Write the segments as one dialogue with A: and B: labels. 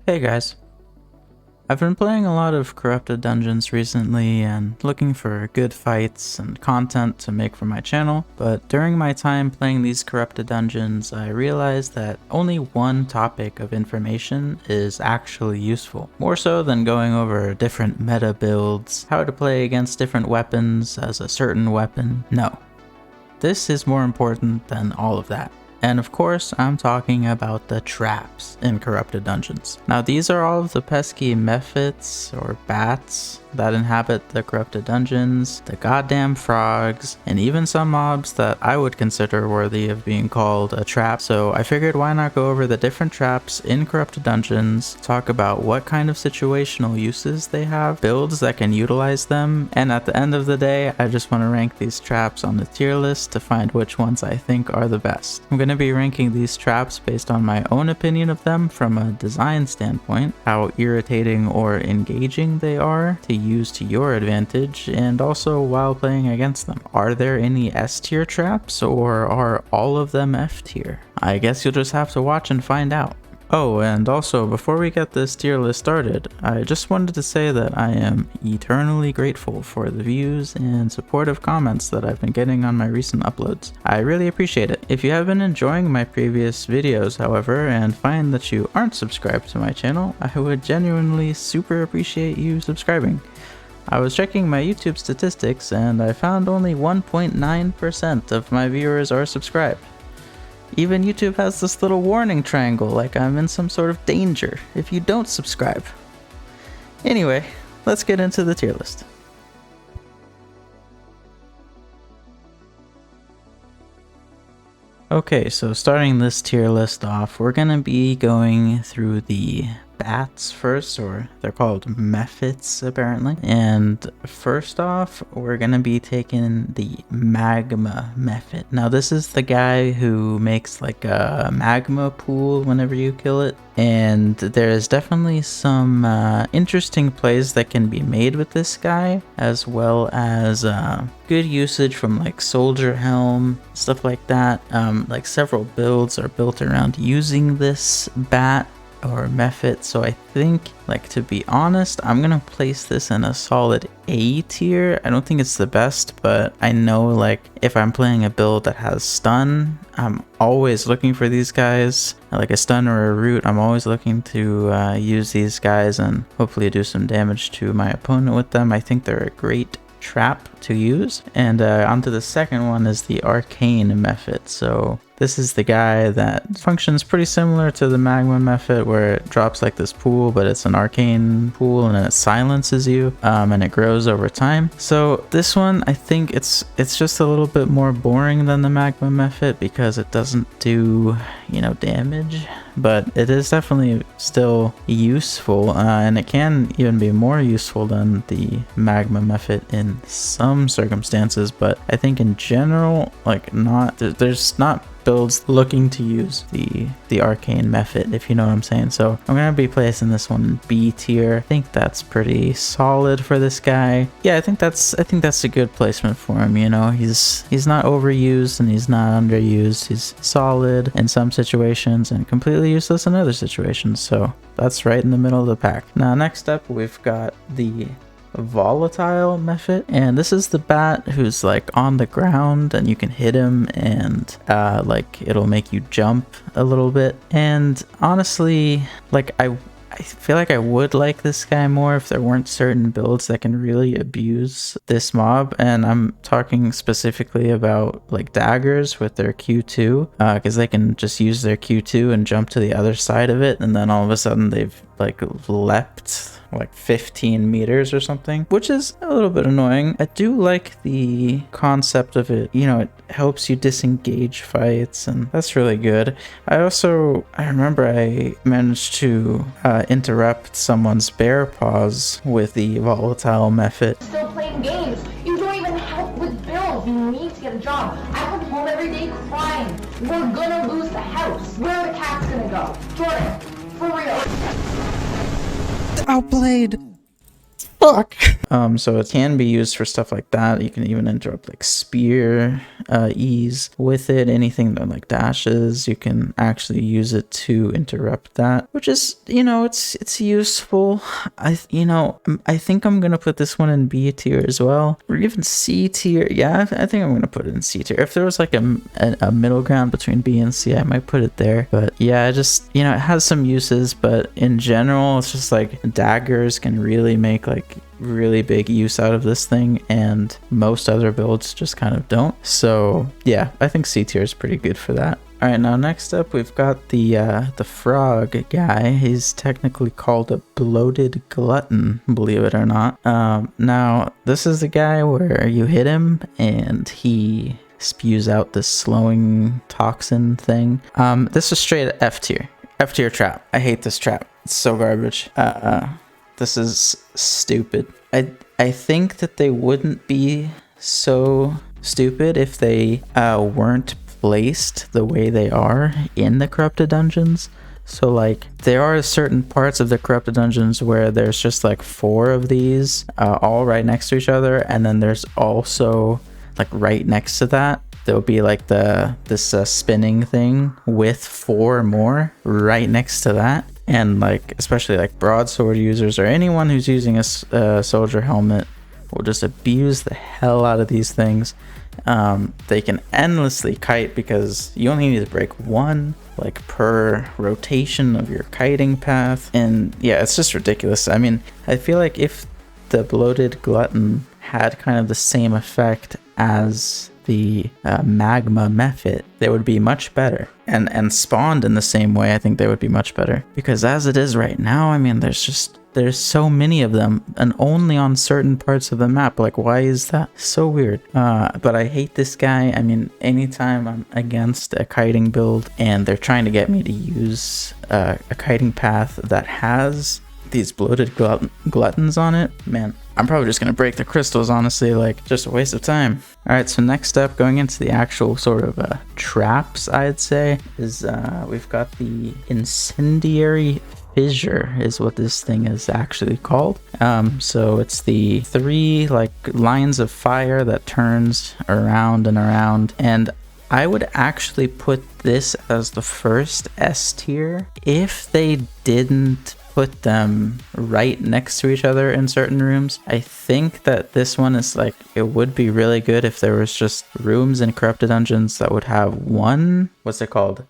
A: Hey guys, I've been playing a lot of Corrupted dungeons recently and looking for good fights and content to make for my channel, but during my time playing these Corrupted dungeons I realized that only one topic of information is actually useful, more so than going over different meta builds, how to play against different weapons as a certain weapon. No, this is more important than all of that. And of course, I'm talking about the traps in Corrupted dungeons. Now these are all of the pesky mephits or bats that inhabit the Corrupted dungeons, the goddamn frogs, and even some mobs that I would consider worthy of being called a trap. So I figured why not go over the different traps in Corrupted dungeons, talk about what kind of situational uses they have, builds that can utilize them, and at the end of the day, I just want to rank these traps on the tier list to find which ones I think are the best. I'm going to be ranking these traps based on my own opinion of them from a design standpoint, how irritating or engaging they are to use to your advantage, and also while playing against them. Are there any S tier traps or are all of them F tier? I guess you'll just have to watch and find out. Oh, and also before we get this tier list started, I just wanted to say that I am eternally grateful for the views and supportive comments that I've been getting on my recent uploads. I really appreciate it. If you have been enjoying my previous videos, however, and find that you aren't subscribed to my channel, I would genuinely super appreciate you subscribing. I was checking my YouTube statistics and I found only 1.9% of my viewers are subscribed. Even YouTube has this little warning triangle like I'm in some sort of danger if you don't subscribe. Anyway, let's get into the tier list. Okay, so starting this tier list off, we're gonna be going through the bats first, or they're called mephits apparently. And first off, we're gonna be taking the magma mephit. Now this is the guy who makes like a magma pool whenever you kill it, and there's definitely some interesting plays that can be made with this guy, as well as good usage from like soldier helm, stuff like that. Like several builds are built around using this bat or mephit, so I think, like, to be honest, I'm gonna place this in a solid A tier. I don't think it's the best, but I know, like, if I'm playing a build that has stun, I'm always looking for these guys, like a stun or a root. I'm always looking to use these guys and hopefully do some damage to my opponent with them. I think they're a great trap to use. And onto the second one is the arcane mephit. So this is the guy that functions pretty similar to the magma mephit, where it drops like this pool, but it's an arcane pool and then it silences you, and it grows over time. So this one, I think it's just a little bit more boring than the magma mephit because it doesn't do, you know, damage, but it is definitely still useful, and it can even be more useful than the magma mephit in some circumstances. But I think in general, like, there's not builds looking to use the arcane mephit, if you know what I'm saying. So I'm gonna be placing this one in B tier. I think that's pretty solid for this guy. Yeah, I think that's a good placement for him. You know, he's not overused and he's not underused. He's solid in some situations and completely useless in other situations. So that's right in the middle of the pack. Now next up, we've got the volatile mephit, and this is the bat who's like on the ground and you can hit him and like it'll make you jump a little bit. And honestly, like I feel like I would like this guy more if there weren't certain builds that can really abuse this mob, and I'm talking specifically about like daggers with their Q2, because they can just use their Q2 and jump to the other side of it, and then all of a sudden they've like leapt like 15 meters or something, which is a little bit annoying. I do like the concept of it, you know, it helps you disengage fights, and that's really good. I remember I managed to interrupt someone's bear paws with the volatile mephit.
B: Still playing games. You don't even help with bills. You need to get a job. I come home every day crying. We're gonna lose the house. Where are the cats gonna go? Jordan, for real.
A: Outplayed.
C: fuck?
A: So it can be used for stuff like that. You can even interrupt like spear ease with it. Anything that like dashes, you can actually use it to interrupt that, which is, you know, it's useful. I think I'm gonna put this one in B tier as well, or even C tier. Yeah, I think I'm gonna put it in C tier. If there was like a middle ground between B and C, I might put it there. But yeah, I just, you know, it has some uses, but in general, it's just like daggers can really make like really big use out of this thing, and most other builds just kind of don't. So yeah, I think C tier is pretty good for that. All right, now next up we've got the frog guy. He's technically called a Bloated Glutton, believe it or not. Now this is the guy where you hit him and he spews out this slowing toxin thing. This is straight F tier. F tier trap. I hate this trap. It's so garbage. This is stupid. I think that they wouldn't be so stupid if they weren't placed the way they are in the corrupted dungeons. So like there are certain parts of the corrupted dungeons where there's just like 4 of these all right next to each other, and then there's also like right next to that there'll be like this spinning thing with 4 more right next to that. And like especially like broadsword users or anyone who's using a soldier helmet will just abuse the hell out of these things. They can endlessly kite because you only need to break 1 like per rotation of your kiting path, and yeah, it's just ridiculous. I mean, I feel like if the Bloated Glutton had kind of the same effect as the magma mephit, they would be much better, and spawned in the same way. I think they would be much better, because as it is right now, I mean, there's so many of them, and only on certain parts of the map. Like, why is that? So weird. But I hate this guy. I mean, anytime I'm against a kiting build and they're trying to get me to use a kiting path that has these Bloated Gluttons on it, man, I'm probably just gonna break the crystals, honestly. Like, just a waste of time. All right, so next up, going into the actual sort of traps, I'd say, is we've got the Incendiary Fissure is what this thing is actually called. So it's the 3 like lines of fire that turns around and around, and I would actually put this as the first S tier if they didn't put them right next to each other in certain rooms. I think that this one is like, it would be really good if there was just rooms in corrupted dungeons that would have one, what's it called,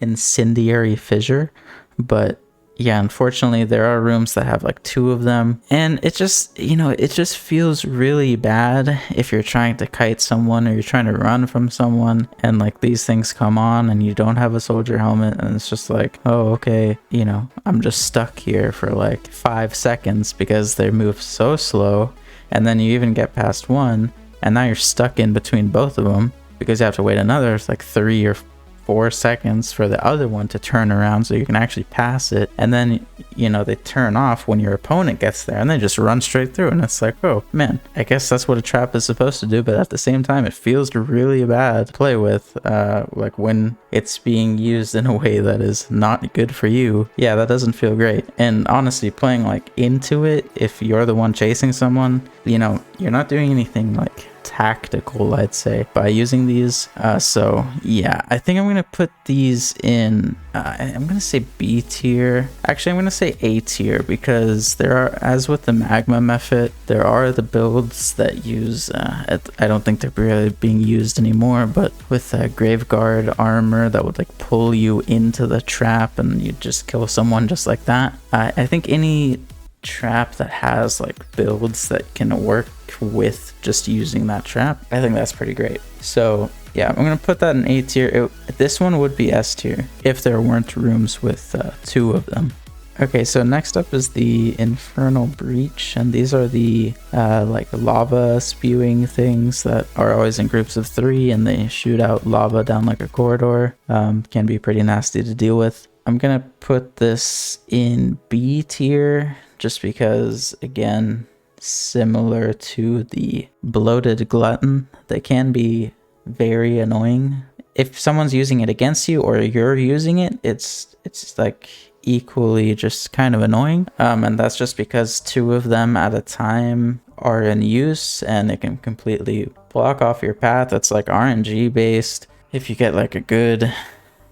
A: Incendiary Fissure. But yeah, unfortunately there are rooms that have like 2 of them, and it just, you know, it just feels really bad if you're trying to kite someone or you're trying to run from someone and like these things come on and you don't have a soldier helmet, and it's just like, oh, okay, you know, I'm just stuck here for like 5 seconds because they move so slow, and then you even get past one and now you're stuck in between both of them because you have to wait another like 3 or 4 seconds for the other one to turn around so you can actually pass it, and then, you know, they turn off when your opponent gets there and they just run straight through, and it's like, oh man, I guess that's what a trap is supposed to do, but at the same time it feels really bad to play with, like when it's being used in a way that is not good for you. Yeah, that doesn't feel great. And honestly, playing like into it, if you're the one chasing someone, you know, you're not doing anything like tactical, I'd say, by using these. So yeah, I think I'm gonna put these in I'm gonna say B tier. Actually, I'm gonna say A tier, because there are, as with the magma mephit, there are the builds that use I don't think they're really being used anymore, but with Graveguard armor that would like pull you into the trap and you just kill someone just like that. I think any trap that has like builds that can work with just using that trap, I think that's pretty great. So yeah, I'm gonna put that in A tier. This one would be S tier if there weren't rooms with 2 of them. Okay, so next up is the Infernal Breech, and these are the like lava spewing things that are always in groups of 3, and they shoot out lava down like a corridor. Can be pretty nasty to deal with. I'm gonna put this in B tier just because, again, similar to the Bloated Glutton, they can be very annoying. If someone's using it against you or you're using it, it's like equally just kind of annoying. And that's just because 2 of them at a time are in use, and it can completely block off your path. It's like RNG based. If you get like a good,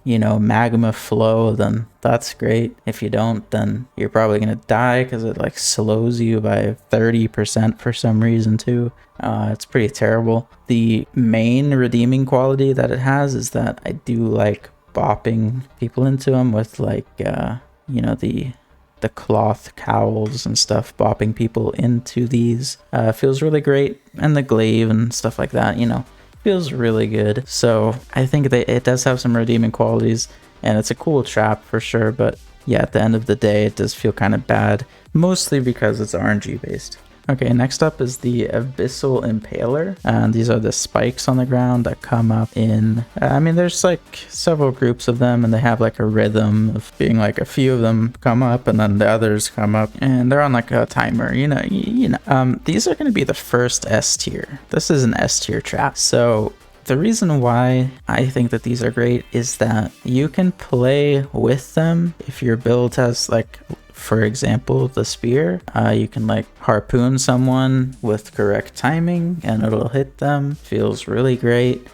A: you know, magma flow, then that's great. If you don't, then you're probably gonna die because it like slows you by 30% for some reason too. It's pretty terrible. The main redeeming quality that it has is that I do like bopping people into them with like, you know, the cloth cowls and stuff, bopping people into these feels really great, and the glaive and stuff like that, you know, feels really good. So I think that it does have some redeeming qualities, and it's a cool trap for sure. But yeah, at the end of the day, it does feel kind of bad, mostly because it's RNG based. Okay, next up is the Abyssal Impaler, and these are the spikes on the ground that come up in, I mean, there's like several groups of them, and they have like a rhythm of being like a few of them come up and then the others come up, and they're on like a timer, you know. These are going to be the first S tier. This is an S tier trap. So the reason why I think that these are great is that you can play with them if your build has like, for example, the spear. You can like harpoon someone with correct timing and it'll hit them. Feels really great.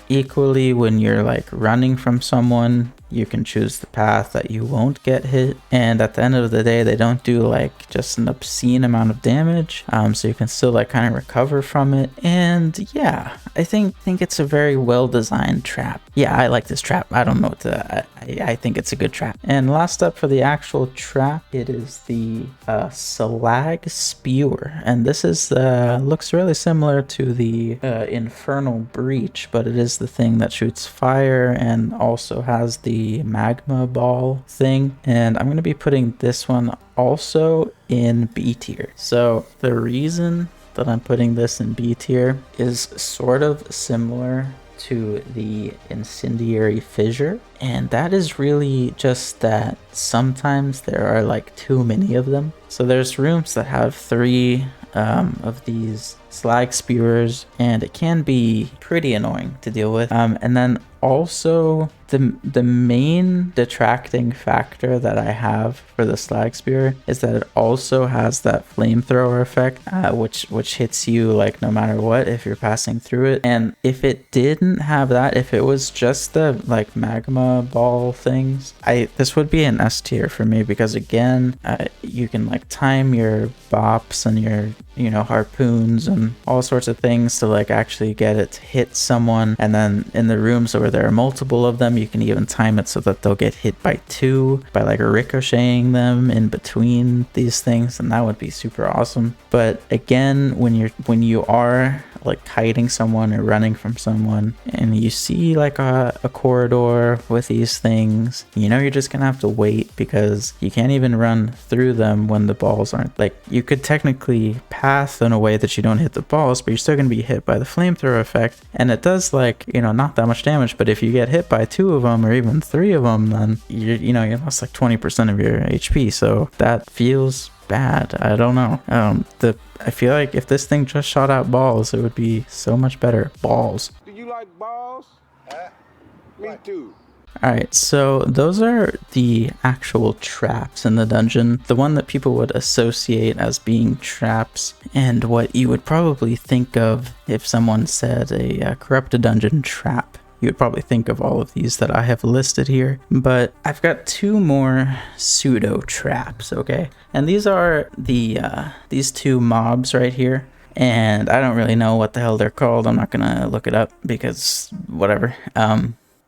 A: Equally, when you're like running from someone, you can choose the path that you won't get hit, and at the end of the day, they don't do like just an obscene amount of damage, so you can still like kind of recover from it. And yeah, I think it's a very well designed trap. Yeah, I like this trap. I don't know what to, I think it's a good trap. And last up for the actual trap, it is the Slag spewer, and this is looks really similar to the Infernal Breech, but it is the thing that shoots fire and also has the magma ball thing. And I'm going to be putting this one also in B tier. So the reason that I'm putting this in B tier is sort of similar to the Incendiary Fissure, and that is really just that sometimes there are like too many of them. So there's rooms that have 3 of these slag spewers, and it can be pretty annoying to deal with. And then also the main detracting factor that I have for the slag spewer is that it also has that flamethrower effect, which hits you like no matter what if you're passing through it. And if it didn't have that, if it was just the like magma ball things, this would be an S tier for me, because again, you can like time your bops and your, you know, harpoons and all sorts of things to like actually get it to hit someone. And then in the rooms where there are multiple of them, you can even time it so that they'll get hit by 2 by like ricocheting them in between these things, and that would be super awesome. But again, when you are like kiting someone or running from someone and you see like a corridor with these things, you know, you're just gonna have to wait, because you can't even run through them when the balls aren't, like, you could technically path in a way that you don't hit the balls, but you're still gonna be hit by the flamethrower effect, and it does like, you know, not that much damage. But if you get hit by 2 of them or even 3 of them, then you lost like 20% of your HP, so that feels bad. I don't know. I feel like if this thing just shot out balls, it would be so much better. Balls.
C: Do you like balls? Me too.
A: Alright, so those are the actual traps in the dungeon. The one that people would associate as being traps, and what you would probably think of if someone said a corrupted dungeon trap. You would probably think of all of these that I have listed here, but I've got 2 more pseudo traps, okay? And these are these 2 mobs right here, and I don't really know what the hell they're called. I'm not gonna look it up because whatever.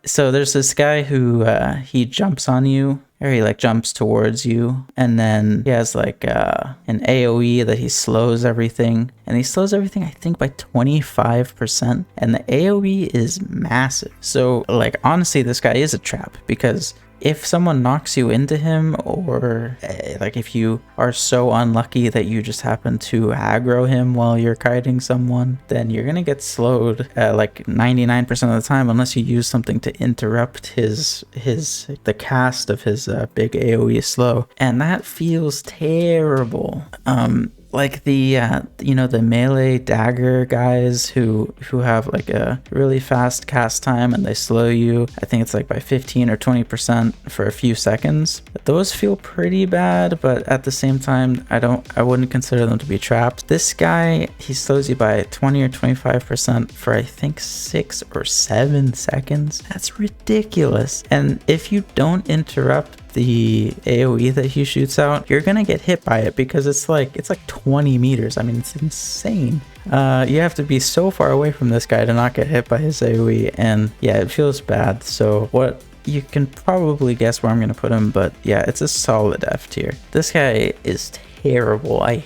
A: So there's this guy who he jumps on you, or he like jumps towards you, and then he has like an AoE that he slows everything, and he slows everything I think by 25%, and the AoE is massive. So like honestly, this guy is a trap, because if someone knocks you into him, or like if you are so unlucky that you just happen to aggro him while you're kiting someone, then you're gonna get slowed like 99% of the time, unless you use something to interrupt the cast of his big AoE slow, and that feels terrible. like the you know, the melee dagger guys who have like a really fast cast time and they slow you. I think it's like by 15 or 20% for a few seconds. Those feel pretty bad, but at the same time, I wouldn't consider them to be traps. This guy, he slows you by 20 or 25% for I think 6 or 7 seconds. That's ridiculous. And if you don't interrupt the AoE that he shoots out, you're gonna get hit by it because it's like 20 meters. I mean, it's insane. You have to be so far away from this guy to not get hit by his AoE, and yeah, it feels bad. So what, you can probably guess where I'm gonna put him, but yeah, it's a solid F tier. This guy is terrible. I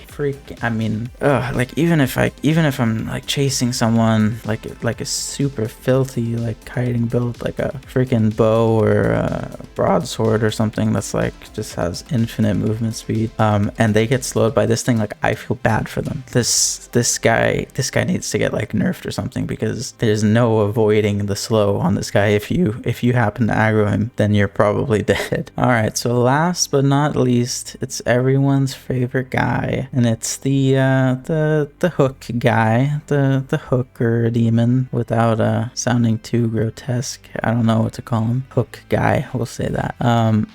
A: mean, like even if I'm like chasing someone like a super filthy like kiting build, like a freaking bow or a broadsword or something that's like just has infinite movement speed, and they get slowed by this thing, like I feel bad for them. This guy needs to get like nerfed or something, because there's no avoiding the slow on this guy. If you happen to aggro him, then you're probably dead. All right, so last but not least, it's everyone's favorite guy, and it's the hook guy, the hooker demon, without sounding too grotesque. I don't know what to call him. Hook guy, we'll say that.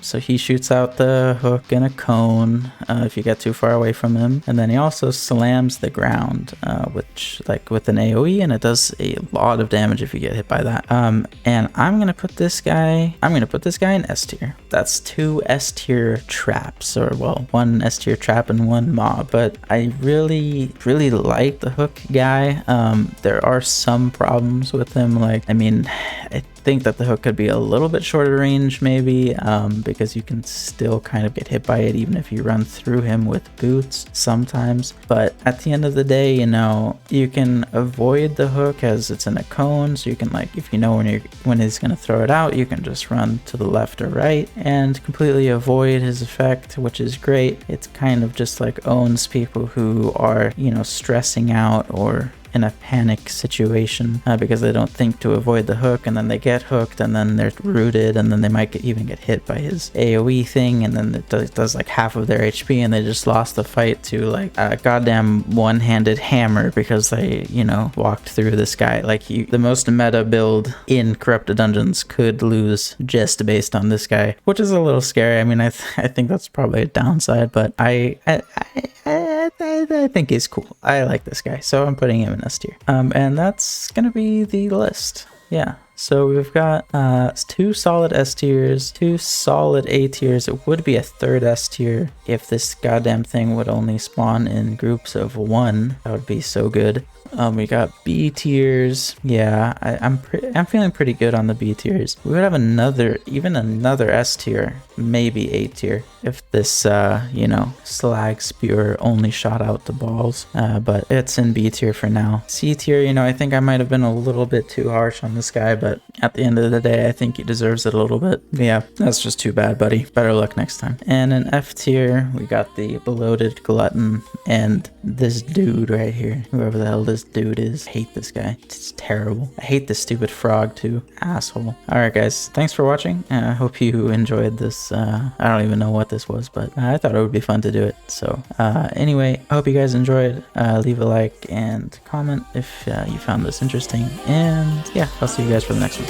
A: So he shoots out the hook in a cone if you get too far away from him, and then he also slams the ground, which like with an AoE, and it does a lot of damage if you get hit by that. And I'm gonna put this guy in S tier. That's 2 S tier traps, or well, 1 S tier trap and 1 mob. But I really like the hook guy. There are some problems with him, like, I mean, I think that the hook could be a little bit shorter range maybe, because you can still kind of get hit by it even if you run through him with boots sometimes. But at the end of the day, you know, you can avoid the hook as it's in a cone, so you can, like, if you know when he's gonna throw it out, you can just run to the left or right and completely avoid his effect, which is great. It's kind of just like owns people who are, you know, stressing out or in a panic situation because they don't think to avoid the hook, and then they get hooked, and then they're rooted, and then they might even get hit by his AoE thing, and then it does like half of their HP, and they just lost the fight to like a goddamn one-handed hammer because they, you know, walked through this guy. Like, the most meta build in Corrupted Dungeons could lose just based on this guy, which is a little scary. I mean, I think that's probably a downside, but I think he's cool. I like this guy, so I'm putting him in S tier. And that's gonna be the list. Yeah. So we've got 2 solid S tiers, 2 solid A tiers. It would be a 3rd S tier if this goddamn thing would only spawn in groups of 1. That would be so good. We got B tiers. Yeah, I'm feeling pretty good on the B tiers. We would have even another S tier, maybe A tier, if this you know, Slag spewer only shot out the balls. But it's in B tier for now. C tier, you know, I think I might have been a little bit too harsh on this guy, but at the end of the day, I think he deserves it a little bit. Yeah, that's just too bad, buddy. Better luck next time. And in F tier, we got the Bloated Glutton and this dude right here, whoever the hell this dude is. I hate this guy. It's terrible. I hate this stupid frog too. Asshole. Alright guys, thanks for watching. I hope you enjoyed this. I don't even know what this was, but I thought it would be fun to do it. So anyway, I hope you guys enjoyed. Leave a like and comment if you found this interesting. And yeah, I'll see you guys for the next one.